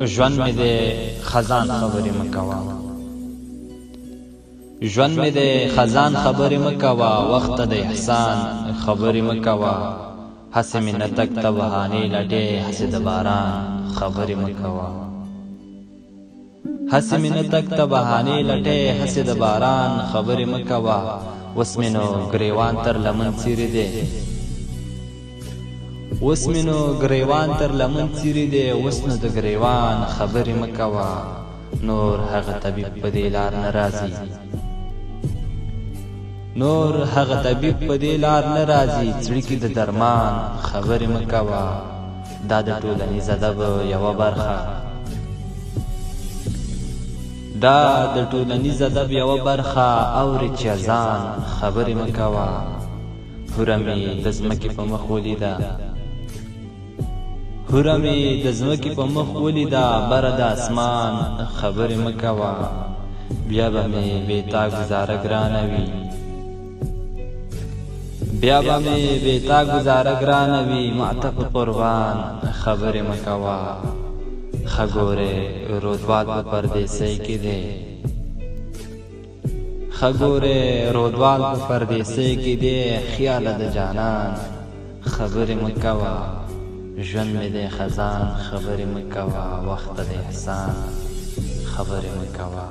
ژوند مې د خزان خبرې مکوا ژوند مې د خزان خبرې مکوا وخت د احسان خبرې مکوا هسې مې نه تک ته بهانې لټې هسې د باران خبرې مکوا هسې مې نه تک ته بهانې لټې هسې د باران خبرې مکوا اوس مې نو ګریوان تر لمن څیرې دی اوس مې نو ګریوان تر لمن څیرې دی اوس نو د ګریوان خبرې مکوا نور هغه طبیب په دې لار نه راځي نور هغه طبیب په دې لار نه راځي څړیکې د درمان خبرې مکوا دا د ټولنیز ادب یوه برخه دا د ټولنیز ادب یوه برخه اورې چې اذان خبرې مکوا هوره مې د ځمکې په مخ ولیده هوره مې د ځمکې په مخ ولیده بره د اسمان خبرې مکوا بیا به مې بې تا ګزاره ګرانه وي بیا به مې بې تا ګزاره ګرانه وي ماته په قربان خبرې مکوا ښه ګورې رودوال په پردیسۍ کې دی ښه ګورې رودوال په پردیسۍ کې دی خیاله د جانان خبرې مکوا ژوند مې د خزان خبرې مکوا وخت د احسان خبرې مکوا